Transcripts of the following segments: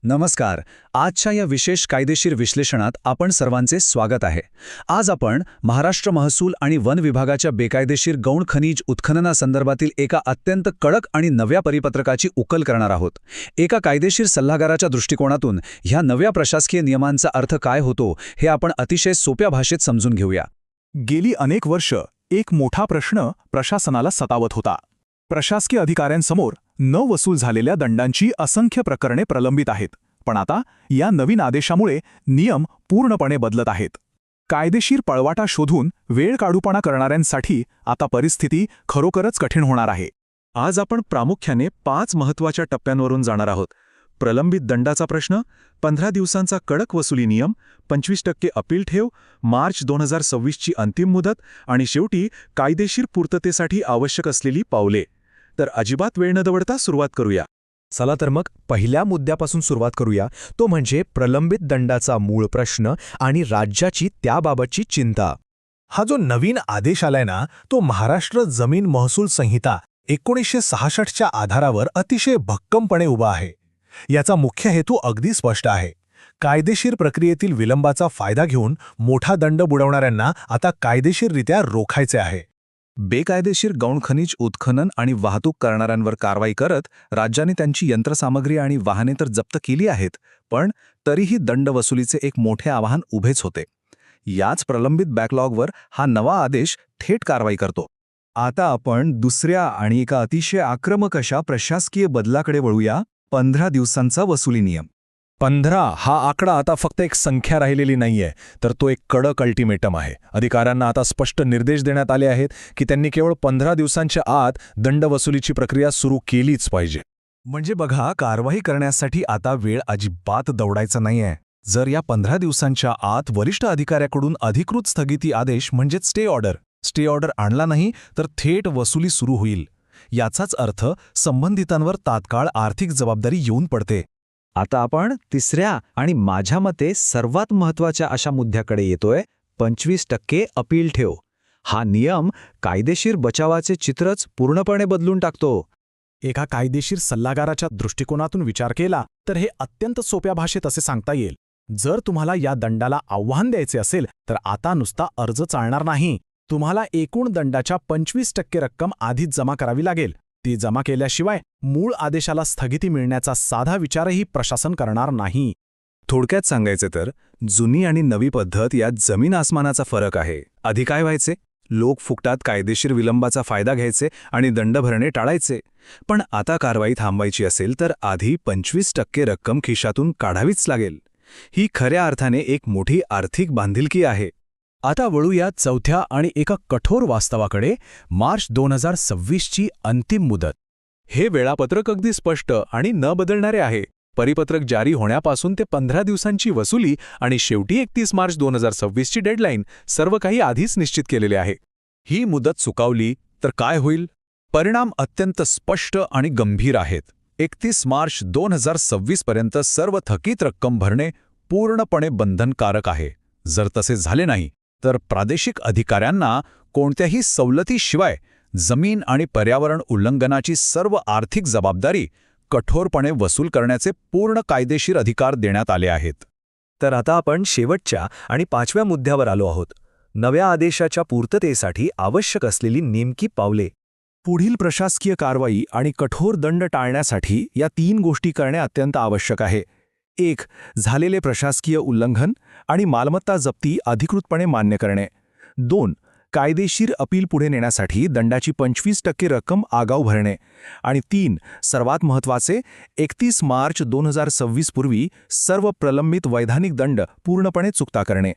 नमस्कार. आजच्या या विशेष कायदेशीर विश्लेषणात आपण सर्वांचे स्वागत आहे. आज आपण महाराष्ट्र महसूल आणि वन विभागाच्या बेकायदेशीर गौण खनिज उत्खननासंदर्भातील एका अत्यंत कडक आणि नव्या परिपत्रकाची उकल करणार आहोत. एका कायदेशीर सल्लागाराच्या दृष्टिकोनातून ह्या नव्या प्रशासकीय नियमांचा अर्थ काय होतो हे आपण अतिशय सोप्या भाषेत समजून घेऊया. गेली अनेक वर्ष एक मोठा प्रश्न प्रशासनाला सतावत होता. प्रशासकीय अधिकाऱ्यांसमोर न वसूल झालेल्या दंडांची असंख्य प्रकरणे प्रलंबित आहेत. पण आता या नवीन आदेशामुळे नियम पूर्णपणे बदलत आहेत. कायदेशीर पळवाटा शोधून वेळकाढूपणा करणाऱ्यांसाठी आता परिस्थिती खरोखरच कठीण होणार आहे. आज आपण प्रामुख्याने 5 महत्त्वाच्या टप्प्यांवरून जाणार आहोत. प्रलंबित दंडाचा प्रश्न, 15 दिवसांचा कडक वसुली नियम, 25% अपील ठेव, मार्च 2026ची अंतिम मुदत आणि शेवटी कायदेशीर पूर्ततेसाठी आवश्यक असलेली पावले. तर अजिबात वेळ न दवडता सुरुवात करूया. चला तर मग पहिल्या मुद्द्यापासून सुरुवात करूया. तो म्हणजे प्रलंबित दंडाचा मूळ प्रश्न आणि राज्याची त्याबाबतची चिंता. हा जो नवीन आदेश आलाय ना, तो महाराष्ट्र जमीन महसूल संहिता 1966च्या आधारावर अतिशय भक्कमपणे उभा आहे. याचा मुख्य हेतू अगदी स्पष्ट आहे. कायदेशीर प्रक्रियेतील विलंबाचा फायदा घेऊन मोठा दंड बुडवणाऱ्यांना आता कायदेशीररित्या रोखायचे आहे. बेकायदेशीर गौण खनिज उत्खनन आणि वाहतूक करणाऱ्यांवर कारवाई करत राज्याने त्यांची यंत्रसामग्री आणि वाहने तर जप्त केली आहेत, पण तरीही दंड वसुलीचे एक मोठे आव्हान उभेच होते. याच प्रलंबित बॅकलॉगवर हा नवा आदेश थेट कारवाई करतो. आता आपण दुसऱ्या आणि एका अतिशय आक्रमक अशा प्रशासकीय बदलाकडे वळूया. 15 दिवसांचा वसुली नियम. 15 हा आकडा आता फक्त एक संख्या राहिलेली नाहीये, तर तो एक कडक अल्टिमेटम आहे. अधिकाऱ्यांना आता स्पष्ट निर्देश देण्यात आले आहेत की त्यांनी केवळ 15 दिवसांच्या आत दंड वसुलीची प्रक्रिया सुरू केलीच पाहिजे. म्हणजे बघा, कारवाई करण्यासाठी आता वेळ अजिबात दौडायचा नाहीये. जर या 15 दिवसांच्या आत वरिष्ठ अधिकाऱ्याकडून अधिकृत स्थगिती आदेश म्हणजेच स्टे ऑर्डर आणला नाही तर थेट वसुली सुरू होईल. याचाच अर्थ संबंधितांवर तात्काळ आर्थिक जबाबदारी येऊन पडते. आता आपण तिसऱ्या आणि माझ्या मते सर्वात महत्त्वाच्या अशा मुद्द्याकडे येतोय. 25% अपील ठेव. हा नियम कायदेशीर बचावाचे चित्रच पूर्णपणे बदलून टाकतो. एका कायदेशीर सल्लागाराच्या दृष्टिकोनातून विचार केला तर हे अत्यंत सोप्या भाषेत असे सांगता येईल. जर तुम्हाला या दंडाला आव्हान द्यायचे असेल तर आता नुसता अर्ज चालणार नाही. तुम्हाला एकूण दंडाच्या 25% रक्कम आधीच जमा करावी लागेल. ती जमा केल्याशिवाय मूळ आदेशाला स्थगिती मिळण्याचा साधा विचारही प्रशासन करणार नाही. थोडक्यात सांगायचे तर जुनी आणि नवी पद्धत यात जमीन आसमानाचा फरक आहे. आधी काय व्हायचे? लोक फुकटात कायदेशीर विलंबाचा फायदा घ्यायचे आणि दंड भरणे टाळायचे. पण आता कारवाई थांबवायची असेल तर आधी 25% रक्कम खिशातून काढावीच लागेल. ही खऱ्या अर्थाने एक मोठी आर्थिक बांधिलकी आहे. आता वळूया चौथ्या आणि एका कठोर वास्तवाकडे. मार्च 2026ची अंतिम मुदत. हे वेळापत्रक अगदी स्पष्ट आणि न बदलणारे आहे. परिपत्रक जारी होण्यापासून ते 15 दिवसांची वसुली आणि शेवटी 31 मार्च 2026ची डेडलाईन सर्व काही आधीच निश्चित केलेले आहे. ही मुदत चुकावली तर काय होईल? परिणाम अत्यंत स्पष्ट आणि गंभीर आहेत. 31 मार्च 2026 पर्यंत सर्व थकीत रक्कम भरणे पूर्णपणे बंधनकारक आहे. जर तसे झाले नाही तर प्रादेशिक अधिकाऱ्यांना कोणत्याही सवलतीशिवाय जमीन आणि पर्यावरण उल्लंघनाची सर्व आर्थिक जबाबदारी कठोरपणे वसूल करण्याचे पूर्ण कायदेशीर अधिकार देण्यात आले आहेत. तर आता आपण शेवटच्या आणि 5व्या मुद्द्यावर आलो आहोत. नव्या आदेशाच्या पूर्ततेसाठी आवश्यक असलेली नेमकी पावले. पुढील प्रशासकीय कारवाई आणि कठोर दंड टाळण्यासाठी या 3 गोष्टी करणे अत्यंत आवश्यक आहे. 1. झालेले प्रशासकीय उल्लंघन आणि मालमत्ता जप्ती अधिकृतपणे मान्य करणे. 2. कायदेशीर अपील पुढे नेण्यासाठी दंडाची 25% रक्कम आगाऊ भरणे. आणि 3. सर्वात महत्त्वाचे, 31 मार्च 2026 पूर्वी सर्व प्रलंबित वैधानिक दंड पूर्णपणे चुकता करणे.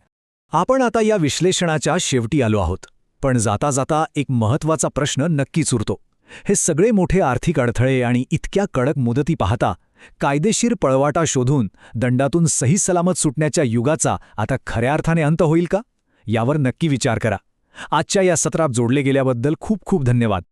आपण आता या विश्लेषणाच्या शेवटी आलो आहोत. पण जाता जाता एक महत्त्वाचा प्रश्न नक्कीच उरतो. हे सगळे मोठे आर्थिक अडथळे आणि इतक्या कडक मुदती पाहता कायदेशीर पळवाटा शोधून दंडातून सही सलामत सुटण्याच्या युगाचा आता खऱ्या अर्थाने अंत होईल का? यावर नक्की विचार करा. आजच्या या सत्रात जोडले गेल्याबद्दल खूप खूप धन्यवाद.